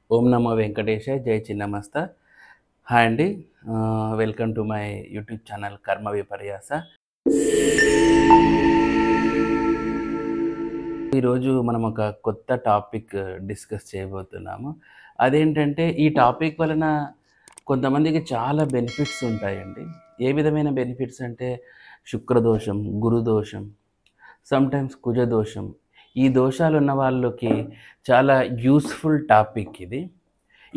ఓం నమో వెంకటేశాయ జై చిన్నమస్త. హాయ్ అండి. Welcome to my YouTube channel కర్మ విపర్యాస. ఈరోజు మనం ఒక కొత్త టాపిక్ డిస్కస్ చేయబోతున్నాము. అదేంటంటే ఈ టాపిక్ వలన కొంతమందికి చాలా బెనిఫిట్స్ ఉంటాయండి. ఏ విధమైన బెనిఫిట్స్ అంటే శుక్రదోషం, గురుదోషం, సమ్‌టైమ్స్ కుజదోషం. ఈ దోషాలు ఉన్న వాళ్ళకి చాలా యూస్‌ఫుల్ టాపిక్ ఇది.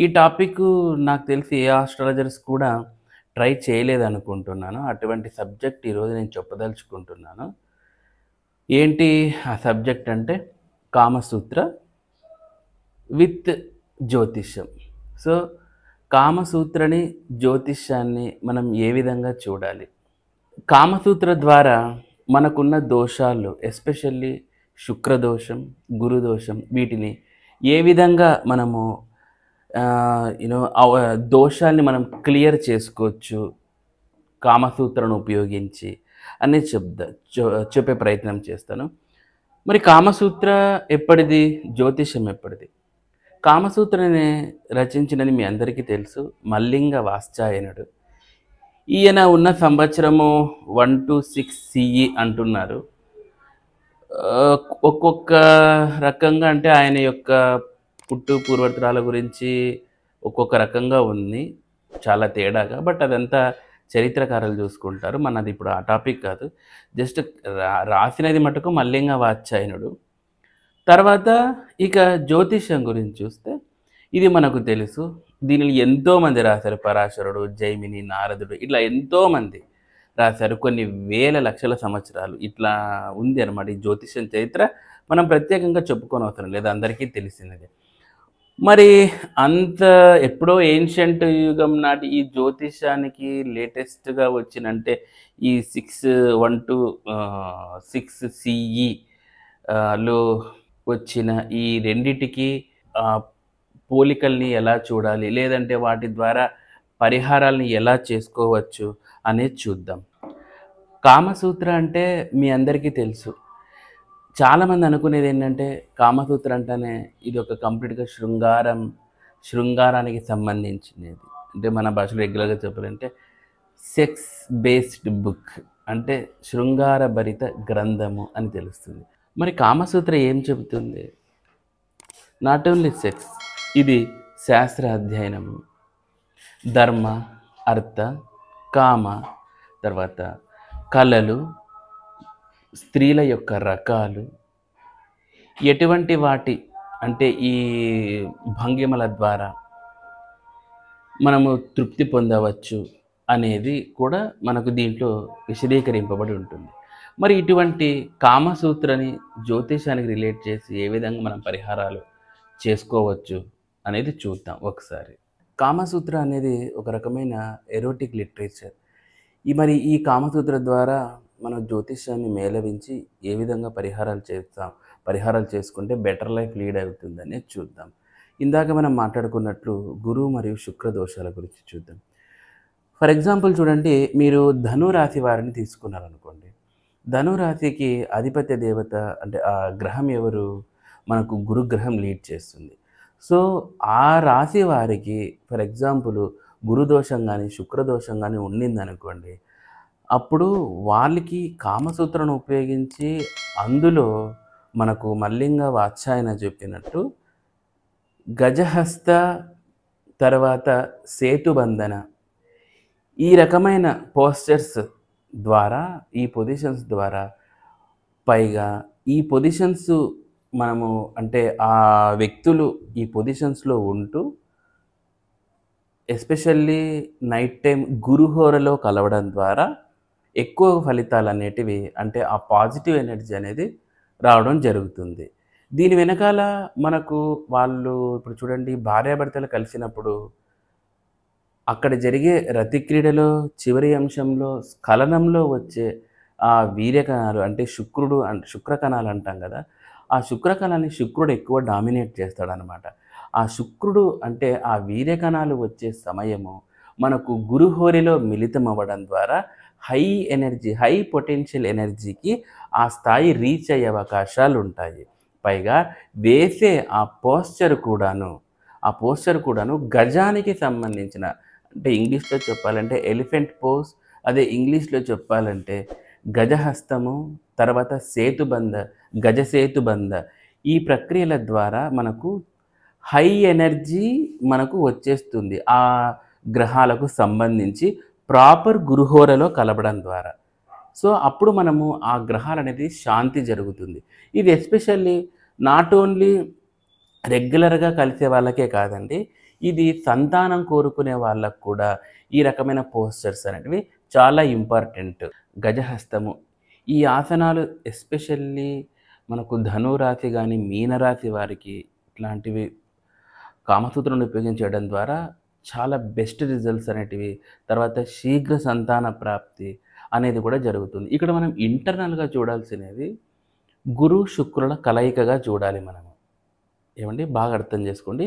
ఈ టాపిక్ నాకు తెలిసి ఏ ఆస్ట్రాలజర్స్ కూడా ట్రై చేయలేదనుకుంటున్నాను. అటువంటి సబ్జెక్ట్ ఈరోజు నేను చెప్పదలుచుకుంటున్నాను. ఏంటి ఆ సబ్జెక్ట్ అంటే కామసూత్ర విత్ జ్యోతిష్యం. సో, కామసూత్రని, జ్యోతిష్యాన్ని మనం ఏ విధంగా చూడాలి? కామసూత్ర ద్వారా మనకున్న దోషాలు ఎస్పెషల్లీ శుక్రదోషం, గురుదోషం వీటిని ఏ విధంగా మనము దోషాల్ని మనం క్లియర్ చేసుకోవచ్చు కామసూత్రను ఉపయోగించి అనేది చెప్పే ప్రయత్నం చేస్తాను. మరి కామసూత్ర ఎప్పటిది, జ్యోతిషం ఎప్పటిది? కామసూత్రని రచించినది మీ అందరికీ తెలుసు, మల్లింగ వాత్స్యాయనుడు. ఈయన ఉన్న సంవత్సరము 126 CE అంటున్నారు. ఒక్కొక్క రకంగా అంటే ఆయన యొక్క పుట్టు పూర్వత్రాల గురించి ఒక్కొక్క రకంగా ఉంది, చాలా తేడాగా. బట్ అదంతా చరిత్రకారులు చూసుకుంటారు, మనది ఇప్పుడు ఆ టాపిక్ కాదు. జస్ట్ రాసినది మటుకు మల్లింగ వాత్స్యాయనుడు. తర్వాత ఇక జ్యోతిష్యం గురించి చూస్తే ఇది మనకు తెలుసు, దీనిని ఎంతోమంది రాశారు. పరాశరుడు, జైమిని, నారదుడు, ఇట్లా ఎంతోమంది రాశారు. కొన్ని వేల లక్షల సంవత్సరాలు ఇట్లా ఉంది అనమాట ఈ జ్యోతిష్యం చరిత్ర. మనం ప్రత్యేకంగా చెప్పుకోని అవసరం లేదు, అందరికీ తెలిసినది. మరి అంత ఎప్పుడో ఏన్షియంట్ యుగం నాటి ఈ జ్యోతిష్యానికి లేటెస్ట్గా వచ్చినంటే ఈ 6 CE లో వచ్చిన ఈ రెండిటికి పోలికల్ని ఎలా చూడాలి, లేదంటే వాటి ద్వారా పరిహారాలని ఎలా చేసుకోవచ్చు అనేది చూద్దాం. కామసూత్ర అంటే మీ అందరికీ తెలుసు. చాలామంది అనుకునేది ఏంటంటే కామసూత్ర అంటేనే ఇది ఒక కంప్లీట్గా శృంగారానికి సంబంధించినది. అంటే మన భాషలో రెగ్యులర్గా చెప్పాలంటే సెక్స్ బేస్డ్ బుక్, అంటే శృంగారభరిత గ్రంథము అని తెలుస్తుంది. మరి కామసూత్ర ఏం చెబుతుంది? నాట్ ఓన్లీ సెక్స్, ఇది శాస్త్ర అధ్యయనము, ధర్మ, అర్థ, కామ, తర్వాత కళలు, స్త్రీల యొక్క రకాలు, ఎటువంటి వాటి అంటే ఈ భంగిమల ద్వారా మనము తృప్తి పొందవచ్చు అనేది కూడా మనకు దీంట్లో విశదీకరింపబడి ఉంటుంది. మరి ఇటువంటి కామసూత్రని జ్యోతిషానికి రిలేట్ చేసి ఏ విధంగా మనం పరిహారాలు చేసుకోవచ్చు అనేది చూద్దాం ఒకసారి. కామసూత్ర అనేది ఒక రకమైన ఎరోటిక్ లిటరేచర్. ఈ కామసూత్ర ద్వారా మన జ్యోతిష్యాన్ని మేళవించి ఏ విధంగా పరిహారాలు చేసుకుంటే బెటర్ లైఫ్ లీడ్ అవుతుందనే చూద్దాం. ఇందాక మనం మాట్లాడుకున్నట్లు గురువు మరియు శుక్ర దోషాల గురించి చూద్దాం. ఫర్ ఎగ్జాంపుల్ చూడండి, మీరు ధనురాశి వారిని తీసుకున్నారనుకోండి. ధనురాశికి అధిపత్య దేవత అంటే ఆ గ్రహం ఎవరు? మనకు గురుగ్రహం లీడ్ చేస్తుంది. సో ఆ రాశి వారికి ఫర్ ఎగ్జాంపుల్ గురుదోషం కానీ శుక్రదోషం కానీ ఉండిందనుకోండి, అప్పుడు వాళ్ళకి కామసూత్రను ఉపయోగించి అందులో మనకు మల్లింగ వాత్స్యాయన చెప్పినట్టు గజహస్త, తర్వాత సేతుబంధన, ఈ రకమైన పోస్చర్స్ ద్వారా, ఈ పొజిషన్స్ ద్వారా, పైగా ఈ పొజిషన్స్ మనము అంటే ఆ వ్యక్తులు ఈ పొజిషన్స్లో ఉంటూ ఎస్పెషల్లీ నైట్ టైం గురుహోరలో కలవడం ద్వారా ఎక్కువ ఫలితాలు అనేటివి అంటే ఆ పాజిటివ్ ఎనర్జీ అనేది రావడం జరుగుతుంది. దీని వెనకాల మనకు వాళ్ళు ఇప్పుడు చూడండి, భార్యాభర్తలు కలిసినప్పుడు అక్కడ జరిగే రతిక్రీడలో చివరి అంశంలో స్ఖలనంలో వచ్చే ఆ వీర్యకణాలు అంటే శుక్రకణాలు అంటాం కదా, ఆ శుక్రకణాన్ని శుక్రుడు ఎక్కువ డామినేట్ చేస్తాడనమాట. ఆ శుక్రుడు అంటే ఆ వీర్యకణాలు వచ్చే సమయము మనకు గురుహోరిలో మిళితం అవ్వడం ద్వారా హై ఎనర్జీ, హై పొటెన్షియల్ ఎనర్జీకి ఆ స్థాయి రీచ్ అయ్యే అవకాశాలు ఉంటాయి. పైగా వేసే ఆ పోస్చర్ కూడాను ఆ పోస్చర్ కూడాను గజానికి సంబంధించిన, అంటే ఇంగ్లీష్‌లో చెప్పాలంటే ఎలిఫెంట్ పోజ్, అదే ఇంగ్లీష్‌లో చెప్పాలంటే గజహస్తము, తర్వాత సేతుబంధ, గజసేతుబంధ ఈ ప్రక్రియల ద్వారా మనకు హై ఎనర్జీ మనకు వచ్చేస్తుంది. ఆ గ్రహాలకు సంబంధించి ప్రాపర్ గురుహోరలో కలపడం ద్వారా. సో, అప్పుడు మనము ఆ గ్రహాలనేది శాంతి జరుగుతుంది. ఇది ఎస్పెషల్లీ నాట్ ఓన్లీ రెగ్యులర్‌గా కలిసే వాళ్ళకే కాదండి. ఇది సంతానం కోరుకునే వాళ్ళకి కూడా ఈ రకమైన పోస్చర్స్ అనేటివి చాలా ఇంపార్టెంట్. గజహస్తము. ఈ ఆసనాలు ఎస్పెషల్లీ మనకు ధను రాశి గాని, మీన రాశి వారికి ఇట్లాంటివి కామసూత్రాన్ని ఉపయోగించి చేయడం ద్వారా చాలా బెస్ట్ రిజల్ట్స్ అనేటివి, తర్వాత శీఘ్ర సంతాన ప్రాప్తి అనేది కూడా జరుగుతుంది. ఇక్కడ మనం ఇంటర్నల్‌గా చూడాల్సినది గురు, శుక్రుల కలయికగా చూడాలి మనము. ఏమండి? బాగా అర్థం చేసుకోండి.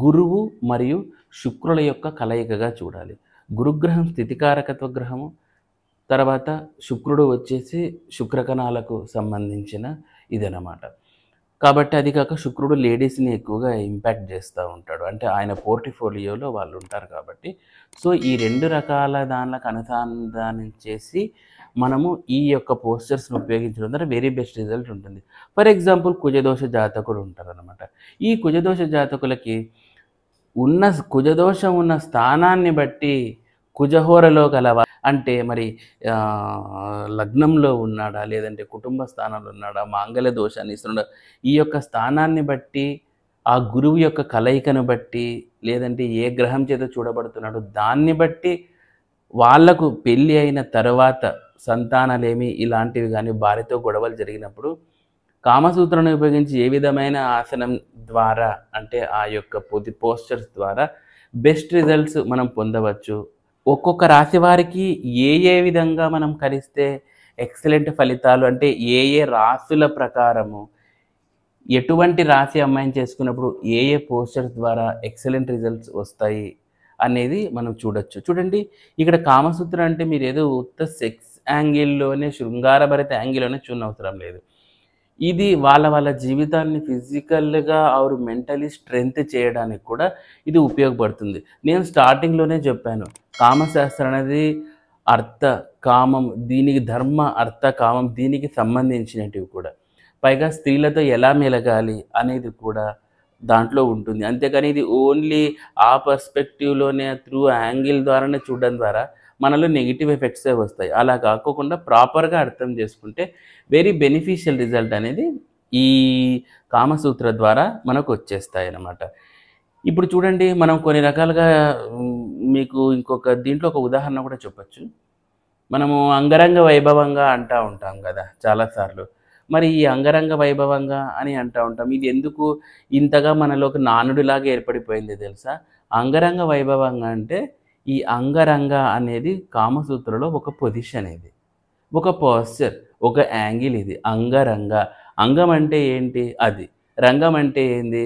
గురువు మరియు శుక్రుల యొక్క కలయికగా చూడాలి. గురుగ్రహం స్థితికారకత్వ గ్రహము, తర్వాత శుక్రుడు వచ్చేసి శుక్రకణాలకు సంబంధించిన ఇదనమాట. కాబట్టి అది కాక శుక్రుడు లేడీస్‌ని ఎక్కువగా ఇంపాక్ట్ చేస్తూ ఉంటాడు. అంటే ఆయన పోర్ట్‌ఫోలియోలో వాళ్ళు ఉంటారు కాబట్టి. సో, ఈ 2 రకాల దాన్లకు అనుసంధానం చేసి మనము ఈ యొక్క పోస్చర్స్‌ని ఉపయోగించడం ద్వారా వెరీ బెస్ట్ రిజల్ట్ ఉంటుంది. ఫర్ ఎగ్జాంపుల్ కుజదోష జాతకులు ఉంటారనమాట. ఈ కుజదోష జాతకులకి ఉన్న కుజదోషం ఉన్న స్థానాన్ని బట్టి కుజహోరలో గలవా అంటే మరి లగ్నంలో ఉన్నాడా, లేదంటే కుటుంబ స్థానంలో ఉన్నాడా, మాంగళ్య దోషాన్ని ఇస్తున్నాడా, ఈ యొక్క స్థానాన్ని బట్టి, ఆ గురువు యొక్క కలయికను బట్టి, లేదంటే ఏ గ్రహం చేత చూడబడుతున్నాడో దాన్ని బట్టి వాళ్లకు పెళ్ళి అయిన తర్వాత సంతానాలేమి ఇలాంటివి కానీ భార్యతో గొడవలు జరిగినప్పుడు కామసూత్రాన్ని ఉపయోగించి ఏ విధమైన ఆసనం ద్వారా, అంటే ఆ యొక్క పోస్చర్స్ ద్వారా బెస్ట్ రిజల్ట్స్ మనం పొందవచ్చు. ఒక్కొక్క రాశి వారికి ఏ విధంగా మనం కలిస్తే ఎక్సలెంట్ ఫలితాలు, అంటే ఏ రాశుల ప్రకారము ఎటువంటి రాశి అమ్మాయిని చేసుకున్నప్పుడు ఏ పోస్చర్స్ ద్వారా ఎక్సలెంట్ రిజల్ట్స్ వస్తాయి అనేది మనం చూడొచ్చు. చూడండి, ఇక్కడ కామసూత్రం అంటే మీరు ఏదో ఉత్త సెక్స్ యాంగిల్లోనే, శృంగారభరిత యాంగిల్లోనే చూడనవసరం లేదు. ఇది వాళ్ళ జీవితాన్ని ఫిజికల్‌గా ఆర్ మెంటలీ స్ట్రెంత్ చేయడానికి కూడా ఇది ఉపయోగపడుతుంది. నేను స్టార్టింగ్‌లోనే చెప్పాను, కామశాస్త్రం అనేది అర్థ, కామం, దీనికి ధర్మ, అర్థ, కామం దీనికి సంబంధించినటివి కూడా. పైగా స్త్రీలతో ఎలా మెలగాలి అనేది కూడా దాంట్లో ఉంటుంది. అంతేగాని ఇది ఓన్లీ ఆ పర్స్పెక్టివ్‌లోనే త్రూ యాంగిల్ ద్వారానే చూడడం ద్వారా మనలో నెగిటివ్ ఎఫెక్ట్సే వస్తాయి. అలా కాకోకుండా ప్రాపర్‌గా అర్థం చేసుకుంటే వెరీ బెనిఫిషియల్ రిజల్ట్ అనేది ఈ కామసూత్ర ద్వారా మనకు వచ్చేస్తాయన్నమాట. ఇప్పుడు చూడండి, మనం కొన్ని రకాలుగా మీకు ఇంకొక దీంట్లో ఒక ఉదాహరణ కూడా చెప్పొచ్చు. మనము అంగరంగ వైభవంగా అంటూ ఉంటాం కదా చాలాసార్లు. మరి ఈ అంగరంగ వైభవంగా అని అంటూ ఉంటాం. ఇది ఎందుకు ఇంతగా మనలో ఒక నానుడిలాగా ఏర్పడిపోయింది తెలుసా? అంగరంగ వైభవంగా అంటే ఈ అంగరంగ అనేది కామసూత్రలో ఒక పొజిషన్ ఇది, ఒక పోస్చర్, ఒక యాంగిల్ ఇది. అంగరంగ, అంగం అంటే ఏంటి? అది. రంగం అంటే ఏంది?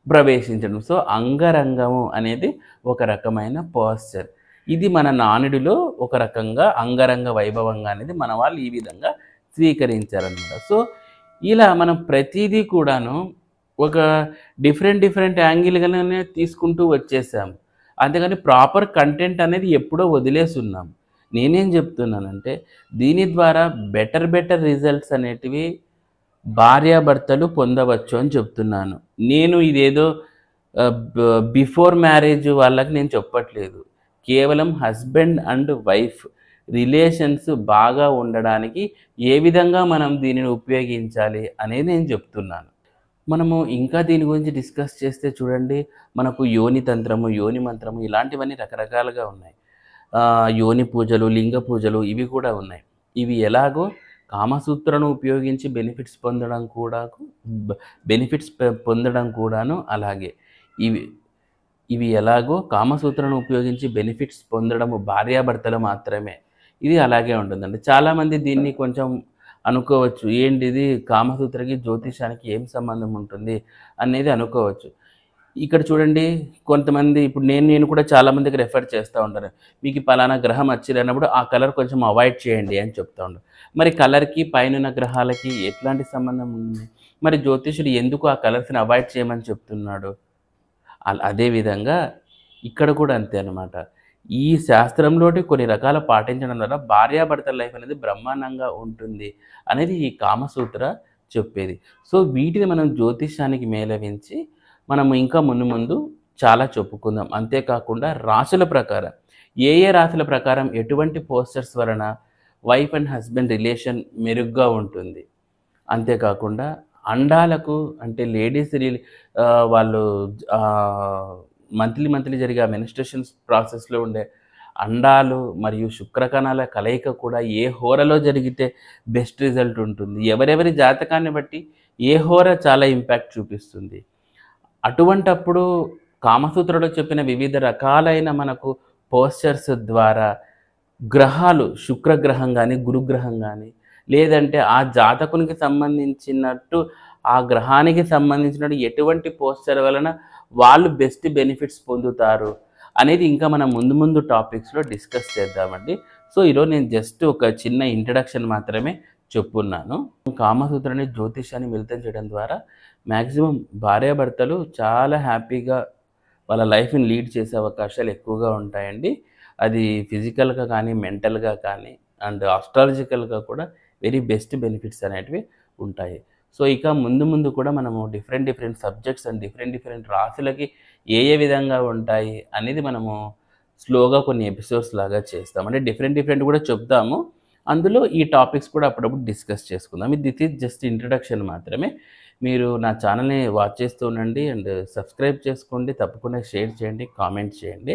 ప్రవేశించడం. సో, అంగరంగము అనేది ఒక రకమైన పోస్చర్. ఇది మన నానుడిలో ఒక రకంగా అంగరంగ వైభవంగా అనేది మన వాళ్ళు ఈ విధంగా స్వీకరించారనమాట. సో, ఇలా మనం ప్రతిదీ కూడాను ఒక డిఫరెంట్ యాంగిల్‌గానే తీసుకుంటూ వచ్చేసాము. అంతేగాని ప్రాపర్ కంటెంట్ అనేది ఎప్పుడో వదిలేసున్నాం. నేనేం చెప్తున్నానంటే దీని ద్వారా బెటర్ రిజల్ట్స్ అనేటివి భార్యాభర్తలు పొందవచ్చు అని చెప్తున్నాను. నేను ఇదేదో బిఫోర్ మ్యారేజ్ వాళ్ళకి నేను చెప్పట్లేదు. కేవలం హస్బెండ్ అండ్ వైఫ్ రిలేషన్స్ బాగా ఉండడానికి ఏ విధంగా మనం దీనిని ఉపయోగించాలి అనేది నేను చెప్తున్నాను. మనము ఇంకా దీని గురించి డిస్కస్ చేస్తే చూడండి, మనకు యోని తంత్రము, యోని మంత్రము ఇలాంటివన్నీ రకరకాలుగా ఉన్నాయి. యోని పూజలు, లింగ పూజలు ఇవి కూడా ఉన్నాయి. ఇవి ఎలాగో కామసూత్రను ఉపయోగించి బెనిఫిట్స్ పొందడం కూడాను అలాగే. ఇవి ఎలాగో కామసూత్రను ఉపయోగించి బెనిఫిట్స్ పొందడము భార్యాభర్తలు మాత్రమే. ఇది అలాగే ఉంటుందండి. చాలామంది దీన్ని కొంచెం అనుకోవచ్చు, ఏంటిది కామసూత్రకి జ్యోతిషానికి ఏం సంబంధం ఉంటుంది అనేది అనుకోవచ్చు. ఇక్కడ చూడండి, కొంతమంది ఇప్పుడు నేను కూడా చాలామందికి రెఫర్ చేస్తూ ఉంటాను. మీకు పలానా గ్రహం వచ్చినప్పుడు ఆ కలర్ కొంచెం అవాయిడ్ చేయండి అని చెప్తూ ఉంటాను. మరి కలర్కి పైన గ్రహాలకి ఎట్లాంటి సంబంధం ఉంది? మరి జ్యోతిషుడు ఎందుకు ఆ కలర్స్ని అవాయిడ్ చేయమని చెప్తున్నాడు? అదేవిధంగా ఇక్కడ కూడా అంతే అనమాట. ఈ శాస్త్రంలోటి కొన్ని రకాలు పాటించడం ద్వారా భార్యాభర్తల లైఫ్ అనేది బ్రహ్మాండంగా ఉంటుంది అనేది ఈ కామసూత్ర చెప్పేది. సో, వీటిని మనం జ్యోతిష్యానికి మేళవించి మనము ఇంకా ముందు ముందు చాలా చెప్పుకుందాం. అంతేకాకుండా రాశుల ప్రకారం ఏ ఏ రాశుల ప్రకారం ఎటువంటి పోస్చర్స్ వలన వైఫ్ అండ్ హస్బెండ్ రిలేషన్ మెరుగ్గా ఉంటుంది. అంతేకాకుండా అండాలకు అంటే లేడీస్ వాళ్ళు మంత్లీ జరిగే మెన్స్ట్రుయేషన్స్ ప్రాసెస్‌లో ఉండే అండాలు మరియు శుక్రకణాల కలయిక కూడా ఏ హోరలో జరిగితే బెస్ట్ రిజల్ట్ ఉంటుంది. ఎవరెవరి జాతకాన్ని బట్టి ఏ హోర చాలా ఇంపాక్ట్ చూపిస్తుంది. అటువంటప్పుడు కామసూత్రలో చెప్పిన వివిధ రకాలైన మనకు పోస్చర్స్ ద్వారా గ్రహాలు శుక్రగ్రహం గానీ, గురుగ్రహం గానీ, లేదంటే ఆ జాతకునికి సంబంధించినట్టు ఆ గ్రహానికి సంబంధించినట్టు ఎటువంటి పోస్చర్ వలన వాళ్ళు బెస్ట్ బెనిఫిట్స్ పొందుతారు అనేది ఇంకా మనం ముందు ముందు టాపిక్స్‌లో డిస్కస్ చేద్దామండి. సో, ఈరోజు నేను జస్ట్ ఒక చిన్న ఇంట్రడక్షన్ మాత్రమే చెప్పున్నాను. కామసూత్రాన్ని జ్యోతిష్యాన్ని మిళితం చేయడం ద్వారా మ్యాక్సిమం భార్యాభర్తలు చాలా హ్యాపీగా వాళ్ళ లైఫ్‌ని లీడ్ చేసే అవకాశాలు ఎక్కువగా ఉంటాయండి. అది ఫిజికల్‌గా కానీ, మెంటల్‌గా కానీ అండ్ ఆస్ట్రాలజికల్‌గా కూడా వెరీ బెస్ట్ బెనిఫిట్స్ అనేటివి ఉంటాయి. సో, ఇక ముందు ముందు కూడా మనము డిఫరెంట్ సబ్జెక్ట్స్ అండ్ డిఫరెంట్ రాశులకి ఏ ఏ విధంగా ఉంటాయి అనేది మనము స్లోగా కొన్ని ఎపిసోడ్స్ లాగా చేస్తాం. అంటే డిఫరెంట్ కూడా చెప్తాము. అందులో ఈ టాపిక్స్ కూడా అప్పుడప్పుడు డిస్కస్ చేసుకుందాం. దిస్ ఈజ్ జస్ట్ ఇంట్రడక్షన్ మాత్రమే. మీరు నా ఛానల్‌ని వాచ్ చేస్తూ ఉండండి అండ్ సబ్స్క్రైబ్ చేసుకోండి. తప్పకుండా షేర్ చేయండి, కామెంట్ చేయండి.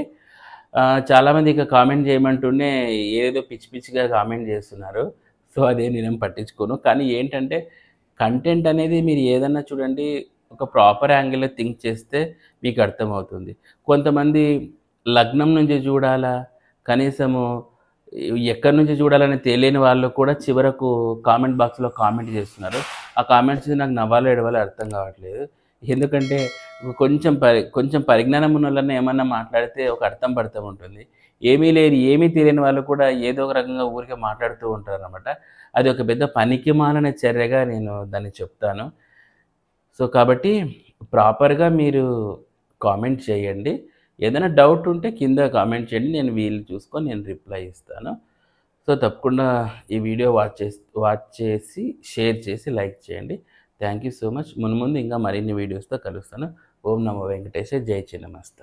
చాలామంది ఇక కామెంట్ చేయమంటూనే ఏదేదో పిచ్చిగా కామెంట్ చేస్తున్నారు. సో, అదేం నేనేం పట్టించుకోను. కానీ ఏంటంటే కంటెంట్ అనేది మీరు ఏదన్నా చూడండి ఒక ప్రాపర్ యాంగిల్‌లో థింక్ చేస్తే మీకు అర్థమవుతుంది. కొంతమంది లగ్నం నుంచి చూడాలా, కనీసము ఎక్కడి నుంచి చూడాలని తెలియని వాళ్ళు కూడా చివరకు కామెంట్ బాక్స్‌లో కామెంట్ చేస్తున్నారు. ఆ కామెంట్స్ నాకు నవ్వాలో ఏడవాలో అర్థం కావట్లేదు. ఎందుకంటే కొంచెం పరిజ్ఞానం ఉన్నోళ్ళన్నా ఏమన్నా మాట్లాడితే ఒక అర్థం పర్థం ఉంటుంది. ఏమీ తెలియని వాళ్ళు కూడా ఏదో ఒక రకంగా ఊరికే మాట్లాడుతూ ఉంటారనమాట. అది ఒక పెద్ద పనికిమాలిన చర్యగా నేను దాన్ని చెప్తాను. సో, కాబట్టి ప్రాపర్‌గా మీరు కామెంట్ చేయండి. ఏదైనా డౌట్ ఉంటే కింద కామెంట్ చేయండి. నేను వీలు చూసుకొని నేను రిప్లై ఇస్తాను. సో, తప్పకుండా ఈ వీడియో వాచ్ చేసి, షేర్ చేసి, లైక్ చేయండి. Thank you so much. మున్ముందు ఇంకా మరిన్ని వీడియోస్‌తో కలుస్తాను. ఓం నమో వెంకటేశాయ. జై చిన్నమస్త.